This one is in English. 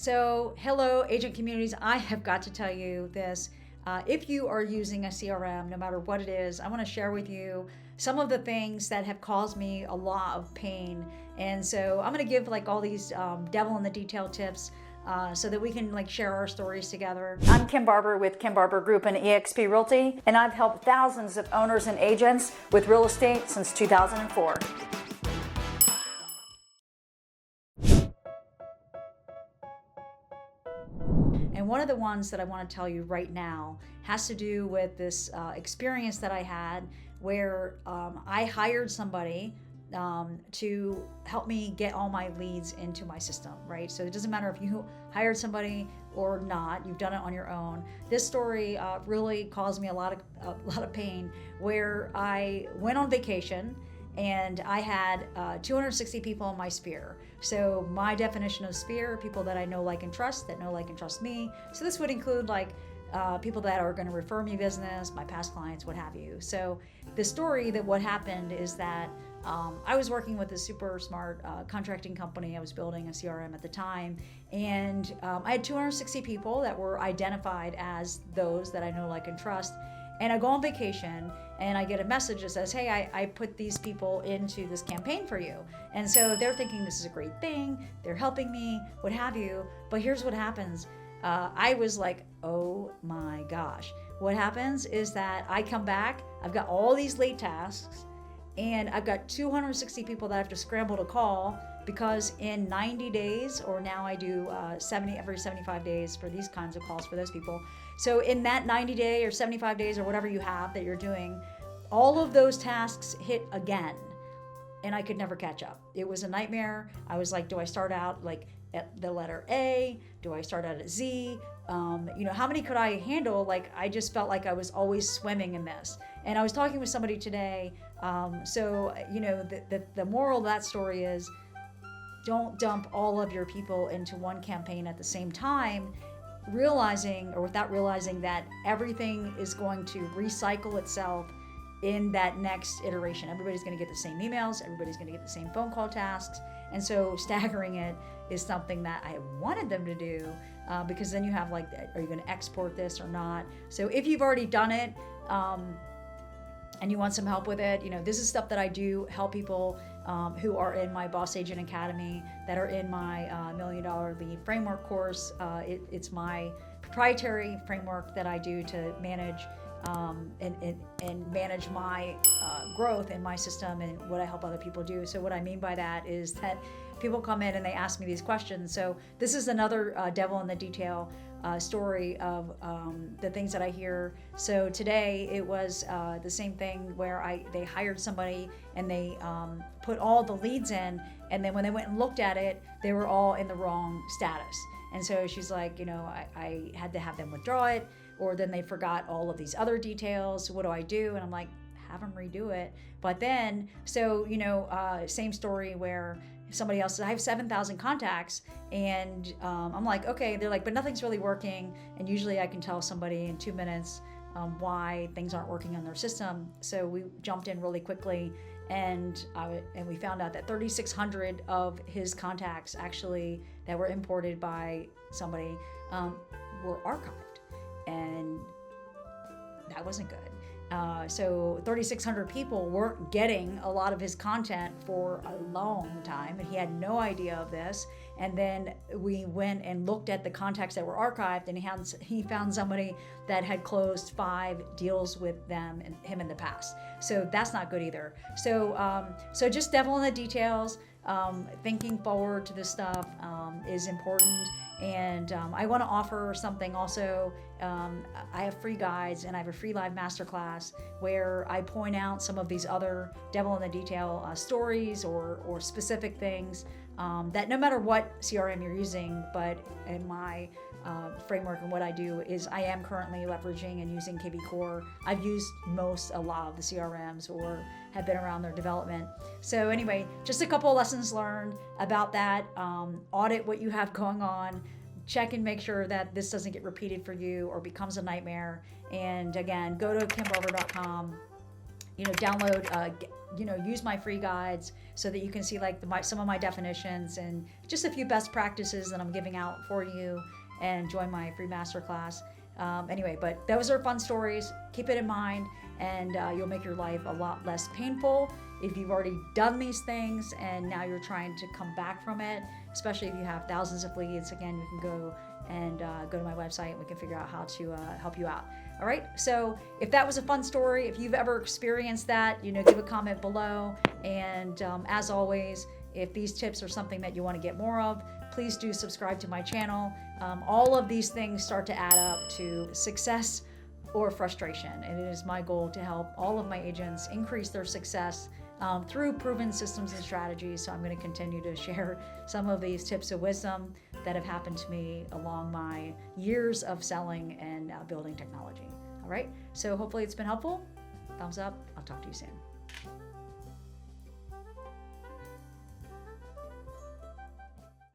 So hello, agent communities. I have got to tell you this. If you are using a CRM, no matter what it is, I want to share with you some of the things that have caused me a lot of pain. And so I'm going to give like all these devil in the detail tips so that we can like share our stories together. I'm Kim Barber with Kim Barber Group and eXp Realty, and I've helped thousands of owners and agents with real estate since 2004. And one of the ones that I want to tell you right now has to do with this experience that I had where I hired somebody to help me get all my leads into my system, right? So it doesn't matter if you hired somebody or not, you've done it on your own. This story really caused me a lot of pain where I went on vacation and I had 260 people in my sphere. So my definition of sphere, people that I know, like, and trust, that know, like, and trust me. So this would include like people that are gonna refer me business, my past clients, what have you. So the story that what happened is that I was working with a super smart contracting company. I was building a CRM at the time, and I had 260 people that were identified as those that I know, like, and trust. And I go on vacation and I get a message that says, hey, I put these people into this campaign for you. And so they're thinking this is a great thing. They're helping me, what have you. But here's what happens. I was like, oh my gosh. What happens is that I come back, I've got all these late tasks, and I've got 260 people that I have to scramble to call because in 90 days, or now I do every 75 days for these kinds of calls for those people. So in that 90 day or 75 days or whatever you have that you're doing, all of those tasks hit again, and I could never catch up. It was a nightmare. I was like, do I start out like at the letter A? Do I start out at Z? How many could I handle? Like, I just felt like I was always swimming in this. And I was talking with somebody today. The moral of that story is don't dump all of your people into one campaign at the same time, without realizing that everything is going to recycle itself in that next iteration. Everybody's going to get the same emails. Everybody's going to get the same phone call tasks. And so staggering it is something that I wanted them to do because then you have like, are you going to export this or not? So if you've already done it and you want some help with it, this is stuff that I do help people who are in my Boss Agent Academy, that are in my $1 Million Lead Framework course. It's my proprietary framework that I do to manage and manage my growth in my system and what I help other people do. So what I mean by that is that people come in and they ask me these questions. So this is another devil in the detail story of the things that I hear. So today it was the same thing where they hired somebody and they put all the leads in, and then when they went and looked at it, they were all in the wrong status. And so she's like, I had to have them withdraw it, or then they forgot all of these other details. What do I do? And I'm like, have them redo it. But then, same story where somebody else says, I have 7,000 contacts, and I'm like, okay. They're like, but nothing's really working. And usually I can tell somebody in 2 minutes why things aren't working on their system. So we jumped in really quickly, and we found out that 3,600 of his contacts actually that were imported by somebody were archived, and that wasn't good. So 3,600 people weren't getting a lot of his content for a long time, and he had no idea of this. And then we went and looked at the contacts that were archived, and he found somebody that had closed 5 deals with him in the past. So that's not good either. So just devil in the details. Thinking forward to this stuff is important. And I want to offer something also. I have free guides, and I have a free live masterclass where I point out some of these other devil in the detail stories or specific things that no matter what CRM you're using, but in my framework and what I do is I am currently leveraging and using kvCORE. I've used a lot of the CRMs or have been around their development. So anyway, just a couple of lessons learned about that. Audit what you have going on. Check and make sure that this doesn't get repeated for you or becomes a nightmare. And again, go to kimbarber.com. download, use my free guides so that you can see like some of my definitions and just a few best practices that I'm giving out for you, and join my free masterclass. Anyway, but those are fun stories. Keep it in mind, and you'll make your life a lot less painful if you've already done these things and now you're trying to come back from it, especially if you have thousands of leads. Again, you can go to my website and we can figure out how to help you out. All right, so if that was a fun story, if you've ever experienced that, give a comment below. And as always, if these tips are something that you want to get more of, please do subscribe to my channel. All of these things start to add up to success or frustration. And it is my goal to help all of my agents increase their success through proven systems and strategies. So I'm going to continue to share some of these tips of wisdom that have happened to me along my years of selling and building technology. All right, so hopefully it's been helpful. Thumbs up. I'll talk to you soon.